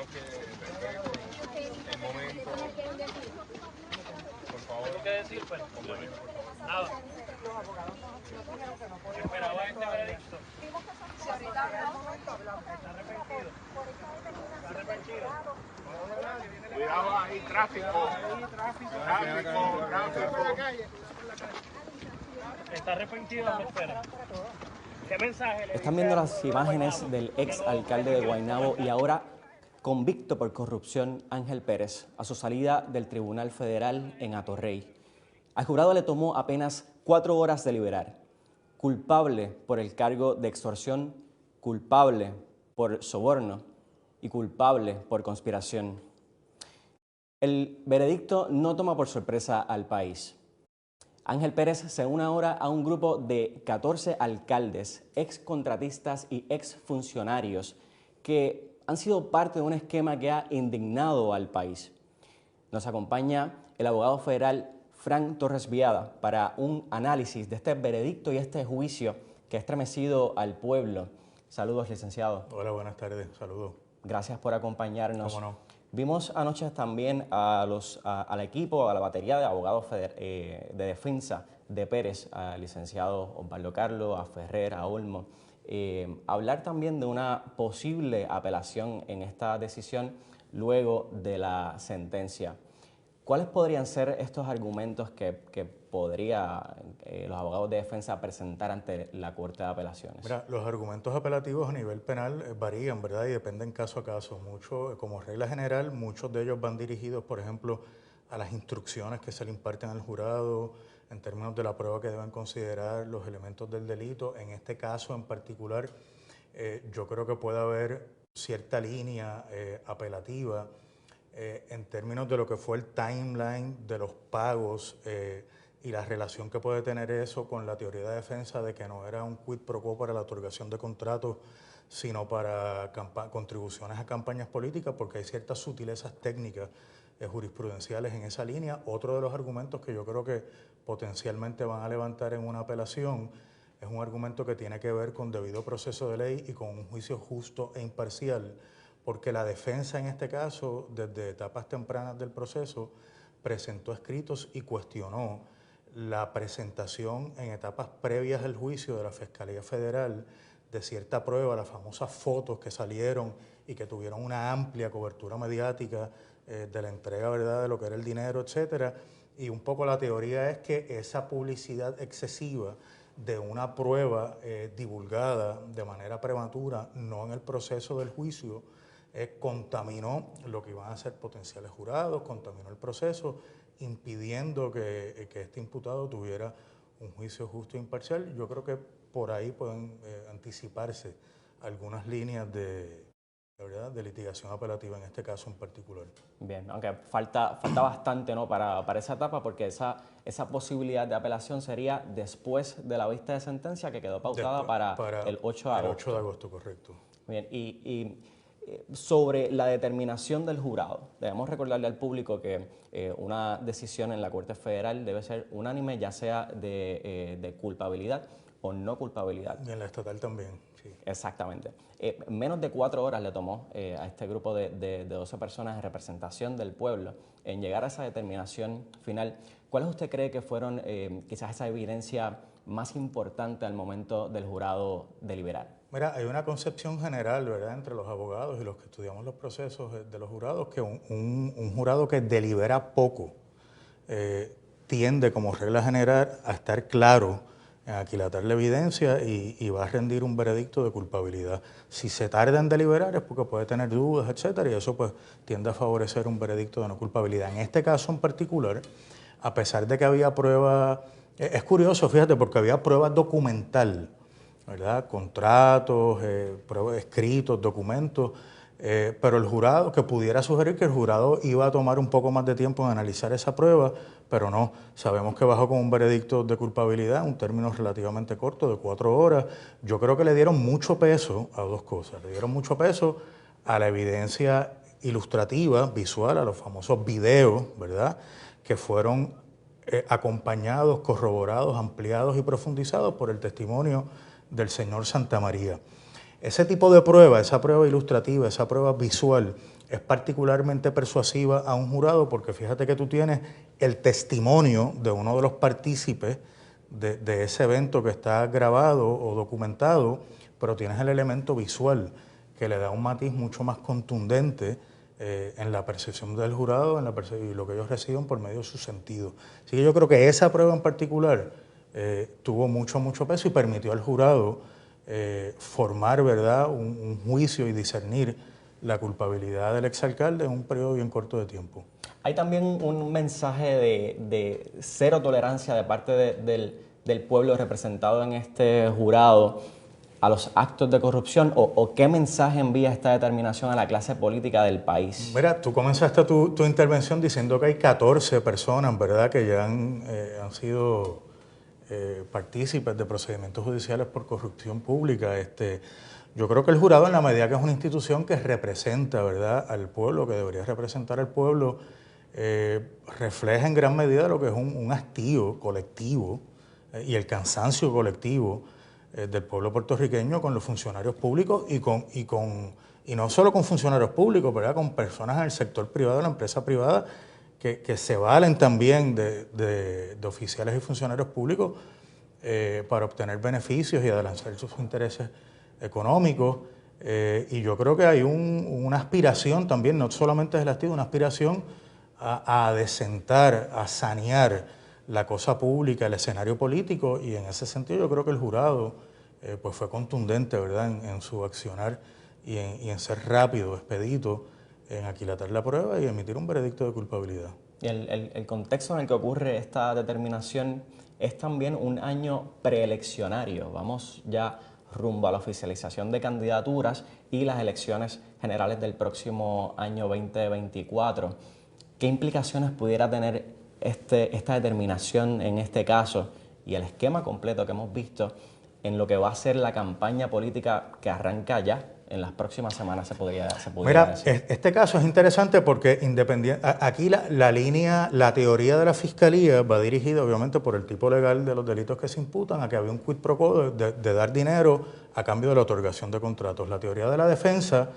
que respeten el momento. Por favor. ¿Qué decir, pues? Nada. Esperaba este veredicto. ¿Está arrepentido? ¿Está arrepentido? Cuidado ahí, tráfico. Tráfico. ¿Está arrepentido? Espera. ¿Qué mensaje le Están viendo las imágenes del ex alcalde de Guaynabo y ahora convicto por corrupción Ángel Pérez a su salida del Tribunal Federal en Atorrey. Al jurado le tomó apenas 4 horas deliberar. Culpable por el cargo de extorsión, culpable por soborno y culpable por conspiración. El veredicto no toma por sorpresa al país. Ángel Pérez se une ahora a un grupo de 14 alcaldes, excontratistas y exfuncionarios que han sido parte de un esquema que ha indignado al país. Nos acompaña el abogado federal Frank Torres Viada para un análisis de este veredicto y este juicio que ha estremecido al pueblo. Saludos, licenciado. Hola, buenas tardes. Saludos. Gracias por acompañarnos. ¿Cómo no? Vimos anoche también al equipo, a la batería de abogados de defensa de Pérez, al licenciado Osvaldo Carlos, a Ferrer, a Olmo, hablar también de una posible apelación en esta decisión luego de la sentencia. ¿Cuáles podrían ser estos argumentos que podrían los abogados de defensa presentar ante la Corte de Apelaciones? Mira, los argumentos apelativos a nivel penal varían, ¿verdad? Y dependen caso a caso. Como regla general, muchos de ellos van dirigidos, por ejemplo, a las instrucciones que se le imparten al jurado en términos de la prueba que deben considerar los elementos del delito. En este caso en particular, yo creo que puede haber cierta línea apelativa en términos de lo que fue el timeline de los pagos y la relación que puede tener eso con la teoría de defensa de que no era un quid pro quo para la otorgación de contratos, sino para contribuciones a campañas políticas, porque hay ciertas sutilezas técnicas jurisprudenciales en esa línea. Otro de los argumentos que yo creo que potencialmente van a levantar en una apelación es un argumento que tiene que ver con debido proceso de ley y con un juicio justo e imparcial, porque la defensa en este caso, desde etapas tempranas del proceso, presentó escritos y cuestionó la presentación en etapas previas al juicio de la Fiscalía Federal de cierta prueba, las famosas fotos que salieron y que tuvieron una amplia cobertura mediática de la entrega, ¿verdad?, de lo que era el dinero, etcétera. Y un poco la teoría es que esa publicidad excesiva de una prueba divulgada de manera prematura, no en el proceso del juicio, contaminó lo que iban a ser potenciales jurados, contaminó el proceso, impidiendo que este imputado tuviera un juicio justo e imparcial. Yo creo que por ahí pueden anticiparse algunas líneas ¿verdad?, de litigación apelativa en este caso en particular. Bien, aunque falta bastante, ¿no?, para esa etapa, porque esa posibilidad de apelación sería después de la vista de sentencia que quedó pautada para el 8 de agosto. El 8 de agosto, correcto. Bien, y sobre la determinación del jurado, debemos recordarle al público que una decisión en la Corte Federal debe ser unánime, ya sea de culpabilidad o no culpabilidad. Y en la estatal también, sí. Exactamente. Menos de 4 horas le tomó a este grupo de 12 personas en representación del pueblo en llegar a esa determinación final. ¿Cuáles usted cree que fueron quizás esa evidencia más importante al momento del jurado deliberar? Mira, hay una concepción general, ¿verdad?, entre los abogados y los que estudiamos los procesos de los jurados, que un jurado que delibera poco tiende, como regla general, a estar claro en aquilatar la evidencia y va a rendir un veredicto de culpabilidad. Si se tarda en deliberar es porque puede tener dudas, etcétera, y eso pues tiende a favorecer un veredicto de no culpabilidad. En este caso en particular, a pesar de que había prueba, es curioso, fíjate, porque había prueba documental, ¿verdad?, contratos, pruebas escritos, documentos, pero el jurado, que pudiera sugerir que el jurado iba a tomar un poco más de tiempo en analizar esa prueba, pero no, sabemos que bajó con un veredicto de culpabilidad, un término relativamente corto, de 4 horas. Yo creo que le dieron mucho peso a dos cosas, le dieron mucho peso a la evidencia ilustrativa, visual, a los famosos videos, ¿verdad?, que fueron acompañados, corroborados, ampliados y profundizados por el testimonio del señor Santamaría. Ese tipo de prueba, esa prueba ilustrativa, esa prueba visual, es particularmente persuasiva a un jurado porque fíjate que tú tienes el testimonio de uno de los partícipes de ese evento que está grabado o documentado, pero tienes el elemento visual que le da un matiz mucho más contundente en la percepción del jurado y lo que ellos reciben por medio de su sentido. Así que yo creo que esa prueba en particular tuvo mucho peso y permitió al jurado formar, ¿verdad?, un juicio y discernir la culpabilidad del exalcalde en un periodo bien corto de tiempo. Hay también un mensaje de cero tolerancia de parte del pueblo representado en este jurado a los actos de corrupción, o qué mensaje envía esta determinación a la clase política del país. Mira, tú comenzaste tu intervención diciendo que hay 14 personas, ¿verdad?, que ya han sido partícipes de procedimientos judiciales por corrupción pública. Yo creo que el jurado, en la medida que es una institución que representa, ¿verdad?, al pueblo, que debería representar al pueblo, refleja en gran medida lo que es un hastío colectivo y el cansancio colectivo del pueblo puertorriqueño con los funcionarios públicos y no solo con funcionarios públicos, ¿verdad?, con personas en el sector privado, en la empresa privada, que se valen también de oficiales y funcionarios públicos para obtener beneficios y adelantar sus intereses económicos. Y yo creo que hay una aspiración también, no solamente del hastío, una aspiración a adecentar, a sanear la cosa pública, el escenario político, y en ese sentido yo creo que el jurado pues fue contundente, ¿verdad?, en su accionar y en ser rápido, expedito, en aquilatar la prueba y emitir un veredicto de culpabilidad. Y el contexto en el que ocurre esta determinación es también un año preeleccionario. Vamos ya rumbo a la oficialización de candidaturas y las elecciones generales del próximo año 2024. ¿Qué implicaciones pudiera tener esta determinación en este caso y el esquema completo que hemos visto en lo que va a ser la campaña política que arranca ya en las próximas semanas, se podría Mira, decir? este caso es interesante porque aquí la teoría de la Fiscalía va dirigida obviamente por el tipo legal de los delitos que se imputan, a que había un quid pro quo de dar dinero a cambio de la otorgación de contratos. La teoría de la defensa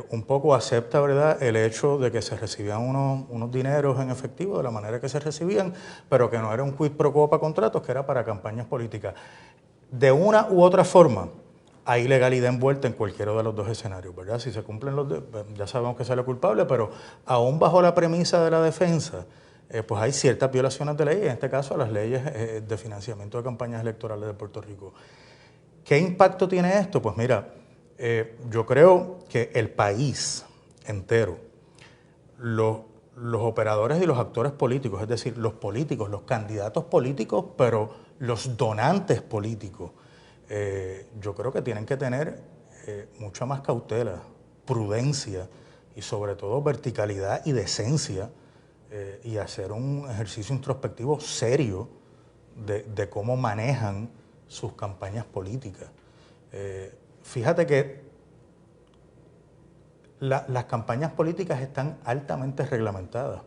un poco acepta, ¿verdad?, el hecho de que se recibían unos dineros en efectivo de la manera que se recibían, pero que no era un quid pro quo para contratos, que era para campañas políticas. De una u otra forma, hay ilegalidad envuelta en cualquiera de los dos escenarios, ¿verdad? Si se cumplen ya sabemos que sale culpable, pero aún bajo la premisa de la defensa, pues hay ciertas violaciones de ley, en este caso a las leyes de financiamiento de campañas electorales de Puerto Rico. ¿Qué impacto tiene esto? Pues mira, yo creo que el país entero, los operadores y los actores políticos, es decir, los políticos, los candidatos políticos, pero los donantes políticos, yo creo que tienen que tener mucha más cautela, prudencia y sobre todo verticalidad y decencia y hacer un ejercicio introspectivo serio de cómo manejan sus campañas políticas. Fíjate que las campañas políticas están altamente reglamentadas.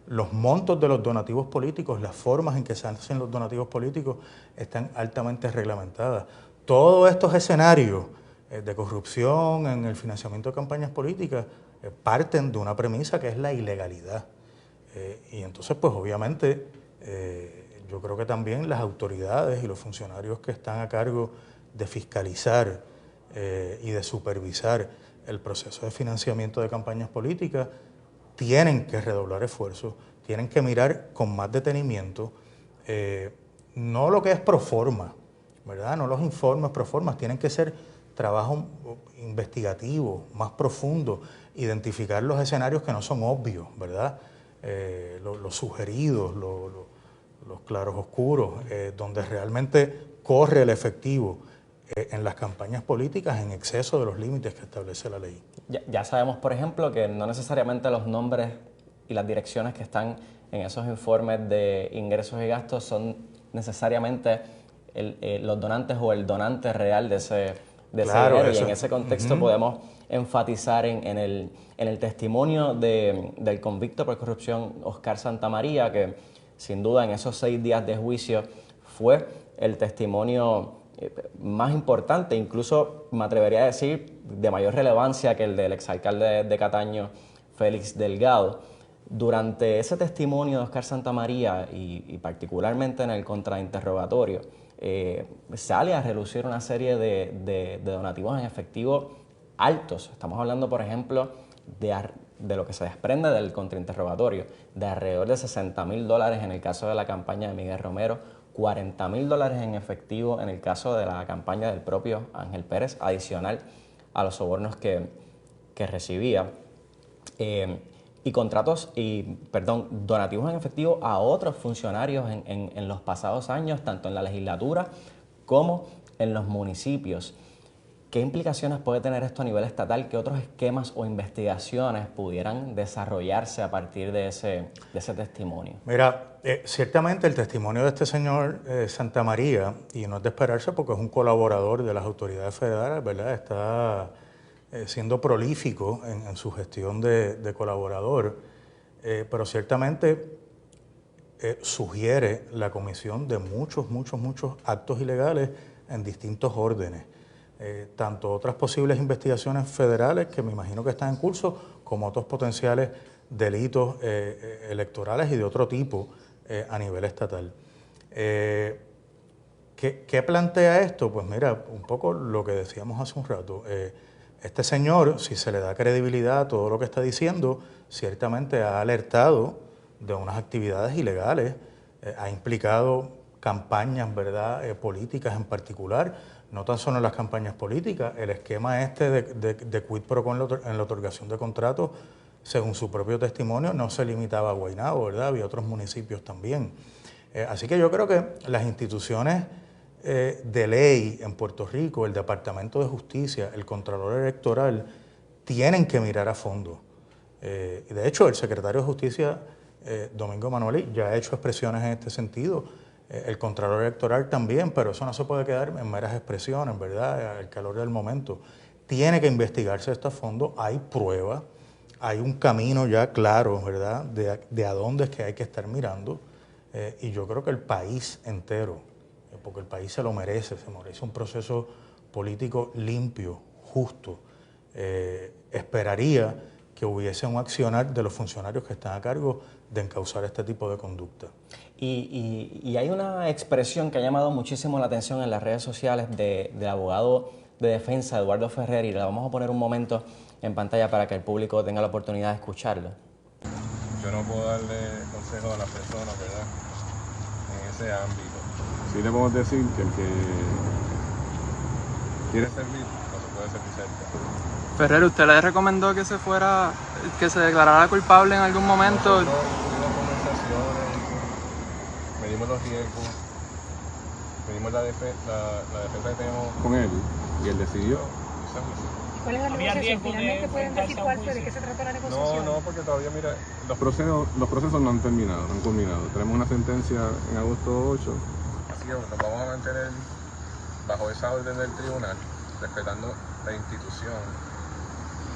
Los montos de los donativos políticos, las formas en que se hacen los donativos políticos están altamente reglamentadas. Todos estos escenarios de corrupción en el financiamiento de campañas políticas parten de una premisa que es la ilegalidad. Y entonces, pues obviamente, yo creo que también las autoridades y los funcionarios que están a cargo de fiscalizar y de supervisar el proceso de financiamiento de campañas políticas tienen que redoblar esfuerzos, tienen que mirar con más detenimiento, no lo que es pro forma, ¿verdad? No los informes pro forma, tienen que ser trabajo investigativo, más profundo, identificar los escenarios que no son obvios, ¿verdad? Los sugeridos, los claros oscuros, donde realmente corre el efectivo en las campañas políticas en exceso de los límites que establece la ley. Ya sabemos, por ejemplo, que no necesariamente los nombres y las direcciones que están en esos informes de ingresos y gastos son necesariamente los donantes o el donante real de ese dinero. Y en ese contexto podemos enfatizar en el testimonio del convicto por corrupción Oscar Santamaría, que sin duda en esos 6 días de juicio fue el testimonio más importante, incluso me atrevería a decir de mayor relevancia que el del exalcalde de Cataño, Félix Delgado. Durante ese testimonio de Oscar Santamaría y particularmente en el contrainterrogatorio, sale a relucir una serie de donativos en efectivo altos. Estamos hablando, por ejemplo, de lo que se desprende del contrainterrogatorio, de alrededor de $60,000 en el caso de la campaña de Miguel Romero, $40,000 en efectivo en el caso de la campaña del propio Ángel Pérez, adicional a los sobornos que recibía. Y donativos en efectivo a otros funcionarios en los pasados años, tanto en la legislatura como en los municipios. ¿Qué implicaciones puede tener esto a nivel estatal? ¿Qué otros esquemas o investigaciones pudieran desarrollarse a partir de ese testimonio? Mira, ciertamente el testimonio de este señor Santamaría, y no es de esperarse porque es un colaborador de las autoridades federales, ¿verdad? Está siendo prolífico en su gestión de colaborador, pero ciertamente sugiere la comisión de muchos actos ilegales en distintos órdenes. Tanto otras posibles investigaciones federales que me imagino que están en curso, como otros potenciales delitos electorales y de otro tipo a nivel estatal. ¿Qué plantea esto? Pues mira, un poco lo que decíamos hace un rato. Este señor, si se le da credibilidad a todo lo que está diciendo, ciertamente ha alertado de unas actividades ilegales, ha implicado campañas, ¿verdad?, políticas en particular. No tan solo en las campañas políticas, el esquema de quid pro quo en la otorgación de contratos, según su propio testimonio, no se limitaba a Guaynabo, ¿verdad? Había otros municipios también. Así que yo creo que las instituciones de ley en Puerto Rico, el Departamento de Justicia, el Contralor Electoral, tienen que mirar a fondo. Y de hecho, el secretario de Justicia, Domingo Emanueli, ya ha hecho expresiones en este sentido. El Contralor Electoral también, pero eso no se puede quedar en meras expresiones, ¿verdad? Al calor del momento. Tiene que investigarse esto a fondo, hay pruebas, hay un camino ya claro, ¿verdad?, de a dónde es que hay que estar mirando. Y yo creo que el país entero, porque el país se merece un proceso político limpio, justo. Esperaría que hubiese un accionar de los funcionarios que están a cargo de encauzar este tipo de conducta. Y hay una expresión que ha llamado muchísimo la atención en las redes sociales del abogado de defensa, Eduardo Ferrer, y la vamos a poner un momento en pantalla para que el público tenga la oportunidad de escucharlo. Yo no puedo darle consejo a las personas, ¿verdad?, en ese ámbito. Sí le podemos decir que el que quiere servir no se puede servir cerca. Ferrer, ¿usted le recomendó que que se declarara culpable en algún momento? Nosotros tuvimos conversaciones, medimos los riesgos, medimos la defensa que teníamos con él y él decidió. ¿Cuál es la negociación? ¿Finalmente pueden decir cuál fue? ¿De qué se trató la negociación? No, porque todavía, mira, los procesos no han terminado, no han culminado. Tenemos una sentencia en agosto 8. Así que nos vamos a mantener bajo esa orden del tribunal, respetando la institución,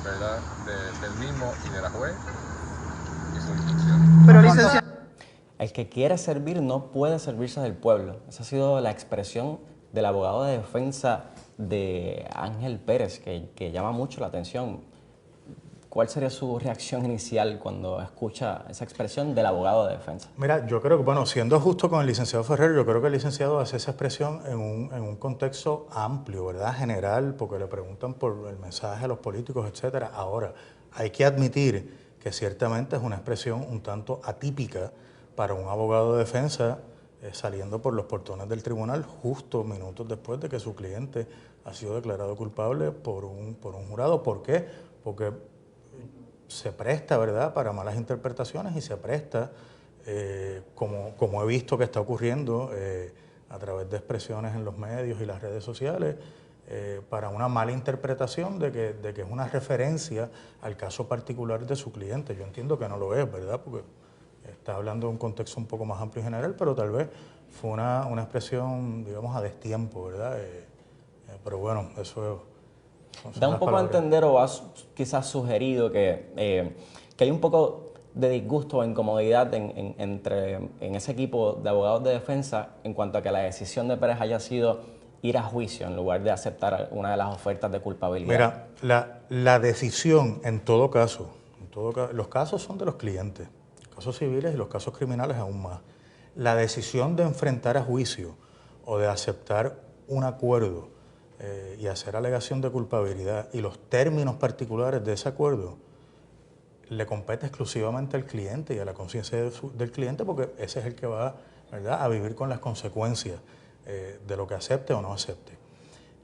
¿verdad?, del mismo y de la juez y su instrucción. Pero licenciado, el que quiere servir no puede servirse del pueblo. Esa ha sido la expresión del abogado de defensa de Ángel Pérez, que llama mucho la atención. ¿Cuál sería su reacción inicial cuando escucha esa expresión del abogado de defensa? Mira, yo creo que, bueno, siendo justo con el licenciado Ferrer, yo creo que el licenciado hace esa expresión en un contexto amplio, ¿verdad?, general, porque le preguntan por el mensaje a los políticos, etcétera. Ahora, hay que admitir que ciertamente es una expresión un tanto atípica para un abogado de defensa saliendo por los portones del tribunal justo minutos después de que su cliente ha sido declarado culpable por un jurado. ¿Por qué? Porque se presta, ¿verdad?, para malas interpretaciones y se presta, como he visto que está ocurriendo a través de expresiones en los medios y las redes sociales, para una mala interpretación de que es una referencia al caso particular de su cliente. Yo entiendo que no lo es, ¿verdad?, porque está hablando de un contexto un poco más amplio y general, pero tal vez fue una expresión, digamos, a destiempo, ¿verdad? Pero bueno, eso Da un poco a entender, o has quizás sugerido que hay un poco de disgusto o incomodidad en ese equipo de abogados de defensa en cuanto a que la decisión de Pérez haya sido ir a juicio en lugar de aceptar una de las ofertas de culpabilidad? Mira, la decisión en todo caso, los casos son de los clientes, los casos civiles y los casos criminales aún más. La decisión de enfrentar a juicio o de aceptar un acuerdo y hacer alegación de culpabilidad y los términos particulares de ese acuerdo le compete exclusivamente al cliente y a la conciencia del cliente, porque ese es el que va, ¿verdad?, a vivir con las consecuencias de lo que acepte o no acepte.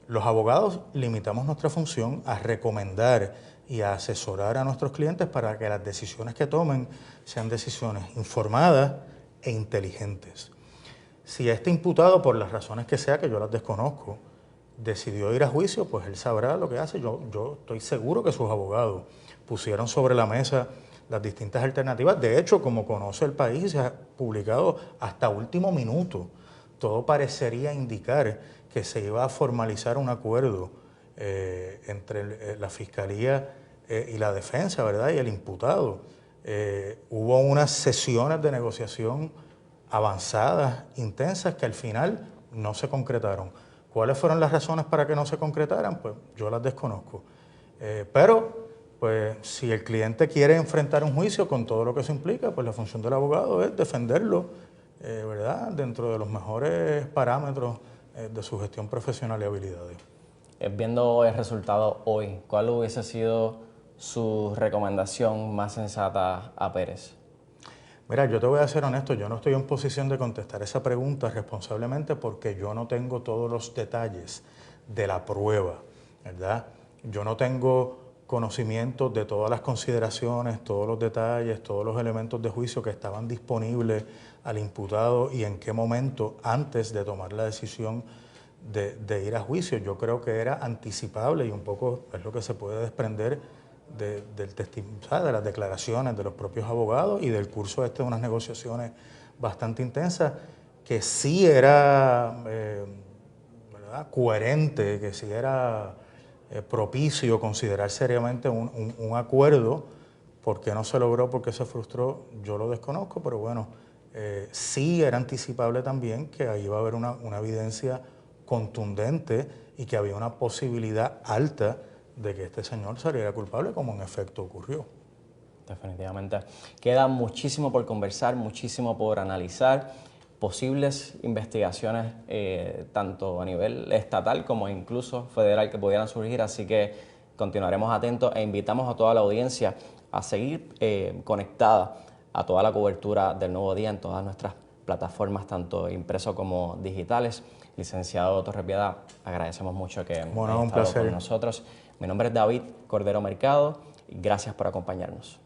Los abogados limitamos nuestra función a recomendar y a asesorar a nuestros clientes para que las decisiones que tomen sean decisiones informadas e inteligentes. Si este imputado, por las razones que sea, que yo las desconozco, decidió ir a juicio, pues él sabrá lo que hace. Yo estoy seguro que sus abogados pusieron sobre la mesa las distintas alternativas. De hecho, como conoce el país y se ha publicado hasta último minuto, todo parecería indicar que se iba a formalizar un acuerdo entre la Fiscalía y la defensa, ¿verdad?, y el imputado. Hubo unas sesiones de negociación avanzadas, intensas, que al final no se concretaron. ¿Cuáles fueron las razones para que no se concretaran? Pues yo las desconozco. Pero pues si el cliente quiere enfrentar un juicio con todo lo que eso implica, pues la función del abogado es defenderlo, ¿verdad?, dentro de los mejores parámetros de su gestión profesional y habilidades. Viendo el resultado hoy, ¿cuál hubiese sido su recomendación más sensata a Pérez? Mira, yo te voy a ser honesto, yo no estoy en posición de contestar esa pregunta responsablemente porque yo no tengo todos los detalles de la prueba, ¿verdad? Yo no tengo conocimiento de todas las consideraciones, todos los detalles, todos los elementos de juicio que estaban disponibles al imputado y en qué momento antes de tomar la decisión de ir a juicio. Yo creo que era anticipable y un poco es lo que se puede desprender del testimonio, de las declaraciones de los propios abogados y del curso de unas negociaciones bastante intensas, que sí era ¿verdad?, coherente, que sí era propicio considerar seriamente un acuerdo. ¿Por qué no se logró? ¿Por qué se frustró? Yo lo desconozco, pero bueno, sí era anticipable también que ahí iba a haber una evidencia contundente y que había una posibilidad alta de que este señor saliera culpable, como en efecto ocurrió. Definitivamente. Queda muchísimo por conversar, muchísimo por analizar, posibles investigaciones tanto a nivel estatal como incluso federal que pudieran surgir, así que continuaremos atentos e invitamos a toda la audiencia a seguir conectada a toda la cobertura del Nuevo Día en todas nuestras plataformas, tanto impreso como digitales. Licenciado Torres Piedad, agradecemos mucho que haya estado con nosotros. Mi nombre es David Cordero Mercado y gracias por acompañarnos.